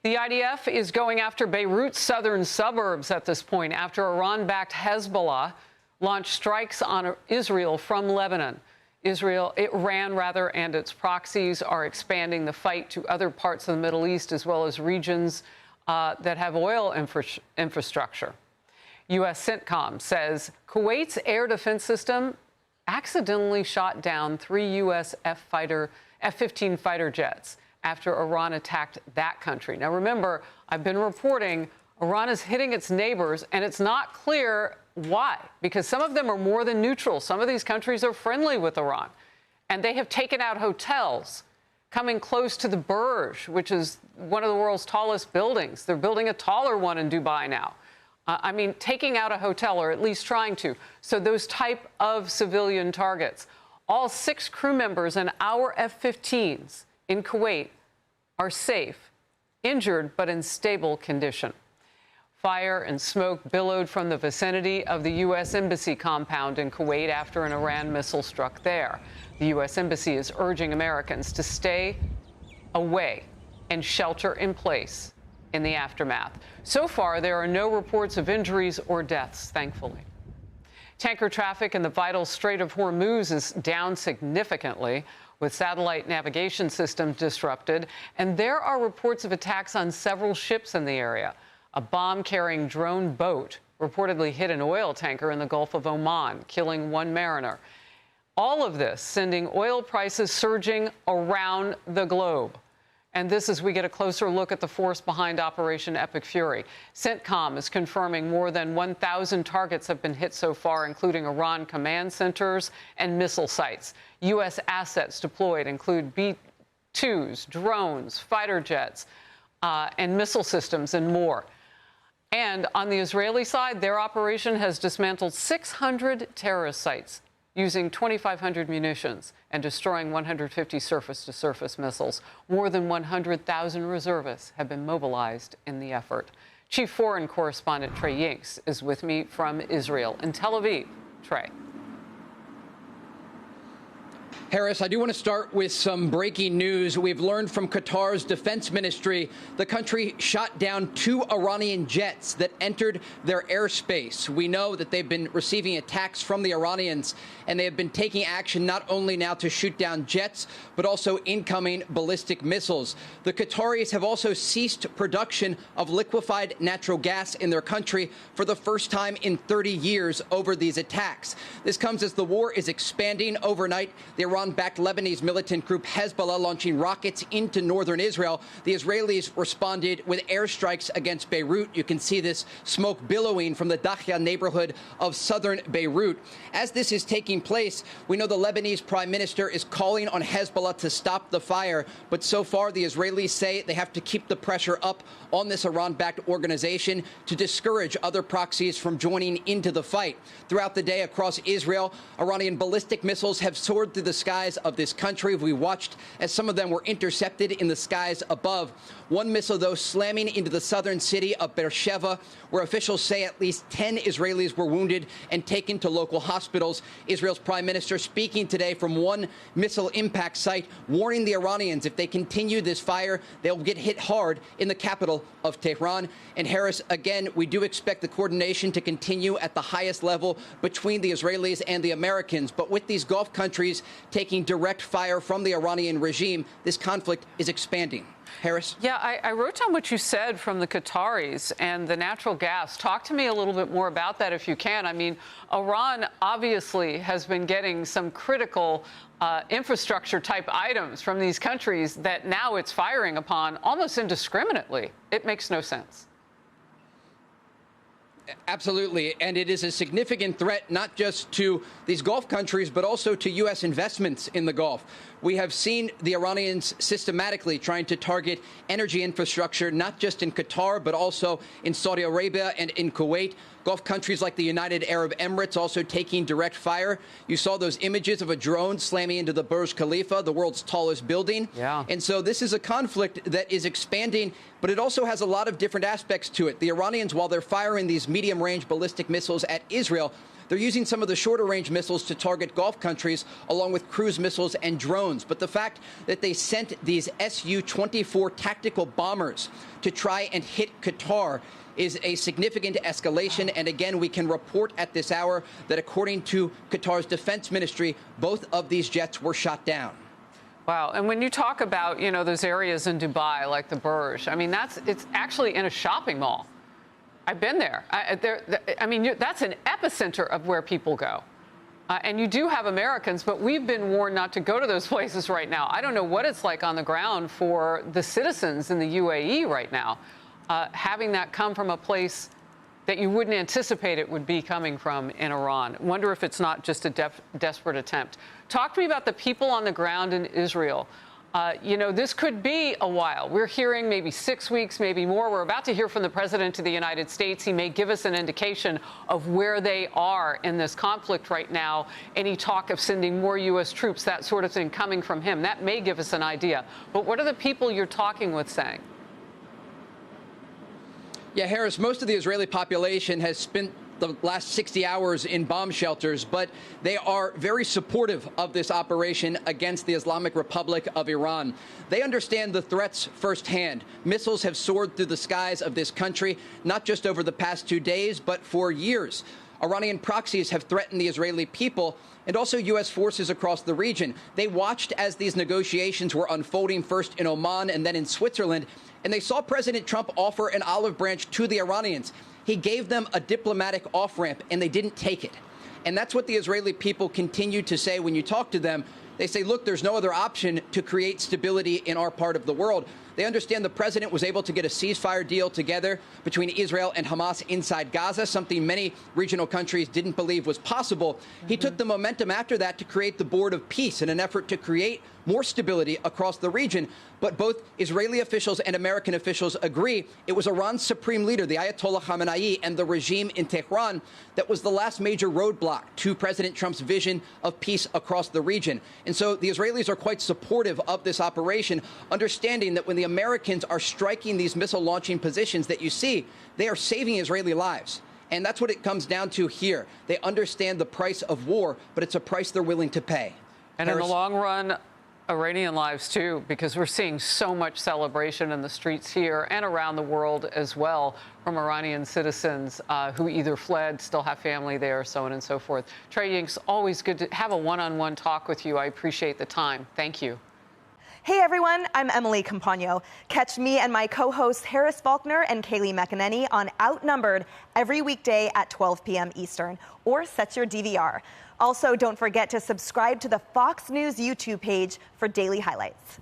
The IDF is going after Beirut's southern suburbs at this point after Iran-backed Hezbollah launched strikes on Israel from Lebanon. Iran, and its proxies are expanding the fight to other parts of the Middle East as well as regions that have oil infrastructure. U.S. CENTCOM says Kuwait's air defense system accidentally shot down 3 U.S. F-15 fighter jets after Iran attacked that country. Now, remember, I've been reporting Iran is hitting its neighbors, and it's not clear why, because some of them are more than neutral. Some of these countries are friendly with Iran, and they have taken out hotels coming close to the Burj, which is one of the world's tallest buildings. They're building a taller one in Dubai now. I mean, taking out a hotel, or at least trying to. So those type of civilian targets. All 6 crew members in our F-15s in Kuwait are safe, injured but in stable condition. Fire and smoke billowed from the vicinity of the U.S. Embassy compound in Kuwait after an Iran missile struck there. The U.S. Embassy is urging Americans to stay away and shelter in place in the aftermath. So far, there are no reports of injuries or deaths, thankfully. Tanker traffic in the vital Strait of Hormuz is down significantly, with satellite navigation systems disrupted, and there are reports of attacks on several ships in the area. A bomb-carrying drone boat reportedly hit an oil tanker in the Gulf of Oman, killing 1 mariner. All of this sending oil prices surging around the globe. And this as we get a closer look at the force behind Operation Epic Fury. CENTCOM is confirming more than 1,000 targets have been hit so far, including Iran command centers and missile sites. U.S. assets deployed include B-2s, drones, fighter jets, and missile systems, and more. And on the Israeli side, their operation has dismantled 600 terrorist sites using 2,500 munitions and destroying 150 surface-to-surface missiles. More than 100,000 reservists have been mobilized in the effort. Chief Foreign Correspondent Trey Yingst is with me from Israel in Tel Aviv. Trey. Harris, I do want to start with some breaking news. We've learned from Qatar's defense ministry the country shot down 2 Iranian jets that entered their airspace. We know that they've been receiving attacks from the Iranians, and they have been taking action not only now to shoot down jets, but also incoming ballistic missiles. The Qataris have also ceased production of liquefied natural gas in their country for the first time in 30 years over these attacks. This comes as the war is expanding overnight. The Iran-backed Lebanese militant group Hezbollah launching rockets into northern Israel. The Israelis responded with airstrikes against Beirut. You can see this smoke billowing from the Dakhya neighborhood of southern Beirut. As this is taking place, we know the Lebanese prime minister is calling on Hezbollah to stop the fire. But so far, the Israelis say they have to keep the pressure up on this Iran-backed organization to discourage other proxies from joining into the fight. Throughout the day across Israel, Iranian ballistic missiles have soared through the skies of this country. We watched as some of them were intercepted in the skies above. One missile, though, slamming into the southern city of Beersheba, where officials say at least 10 Israelis were wounded and taken to local hospitals. Israel's prime minister speaking today from one missile impact site, warning the Iranians if they continue this fire, they'll get hit hard in the capital of Tehran. And Harris, again, we do expect the coordination to continue at the highest level between the Israelis and the Americans. But with these Gulf countries taking direct fire from the Iranian regime, this conflict is expanding. Harris? Yeah, I wrote down what you said from the Qataris and the natural gas. Talk to me a little bit more about that if you can. I mean, Iran obviously has been getting some critical infrastructure type items from these countries that now it's firing upon almost indiscriminately. It makes no sense. Absolutely. And it is a significant threat not just to these Gulf countries, but also to U.S. investments in the Gulf. We have seen the Iranians systematically trying to target energy infrastructure, not just in Qatar, but also in Saudi Arabia and in Kuwait. Gulf countries like the United Arab Emirates also taking direct fire. You saw those images of a drone slamming into the Burj Khalifa, the world's tallest building. Yeah. And so this is a conflict that is expanding, but it also has a lot of different aspects to it. The Iranians, while they're firing these medium-range ballistic missiles at Israel. They're using some of the shorter-range missiles to target Gulf countries, along with cruise missiles and drones. But the fact that they sent these Su-24 tactical bombers to try and hit Qatar is a significant escalation. And again, we can report at this hour that according to Qatar's defense ministry, both of these jets were shot down. Wow. And when you talk about, those areas in Dubai, like the Burj, I mean, it's actually in a shopping mall. I've been there. That's an epicenter of where people go. And you do have Americans, but we've been warned not to go to those places right now. I don't know what it's like on the ground for the citizens in the UAE right now, having that come from a place that you wouldn't anticipate it would be coming from in Iran. Wonder if it's not just a desperate attempt. Talk to me about the people on the ground in Israel. This could be a while. We're hearing maybe 6 weeks, maybe more. We're about to hear from the President of the United States. He may give us an indication of where they are in this conflict right now. Any talk of sending more U.S. troops, that sort of thing coming from him. That may give us an idea. But what are the people you're talking with saying? Yeah, Harris, most of the Israeli population has spent the last 60 hours in bomb shelters, but they are very supportive of this operation against the Islamic Republic of Iran. They understand the threats firsthand. Missiles have soared through the skies of this country, not just over the past 2 days, but for years. Iranian proxies have threatened the Israeli people and also U.S. forces across the region. They watched as these negotiations were unfolding, first in Oman and then in Switzerland, and they saw President Trump offer an olive branch to the Iranians. He gave them a diplomatic off-ramp, and they didn't take it. And that's what the Israeli people continue to say when you talk to them. They say, look, there's no other option to create stability in our part of the world. They understand the president was able to get a ceasefire deal together between Israel and Hamas inside Gaza, something many regional countries didn't believe was possible. He took the momentum after that to create the Board of Peace in an effort to create more stability across the region. But both Israeli officials and American officials agree it was Iran's supreme leader, the Ayatollah Khamenei, and the regime in Tehran that was the last major roadblock to President Trump's vision of peace across the region. And so the Israelis are quite supportive of this operation, understanding that when the Americans are striking these missile launching positions that you see, they are saving Israeli lives. And that's what it comes down to here. They understand the price of war, but it's a price they're willing to pay. And Harris? In the long run, Iranian lives, too, because we're seeing so much celebration in the streets here and around the world as well from Iranian citizens who either fled, still have family there, so on and so forth. Trey Yingst, always good to have a one-on-one talk with you. I appreciate the time. Thank you. Hey everyone, I'm Emily Campagno. Catch me and my co-hosts Harris Faulkner and Kaylee McEnany on Outnumbered every weekday at 12 p.m. Eastern, or set your DVR. Also, don't forget to subscribe to the Fox News YouTube page for daily highlights.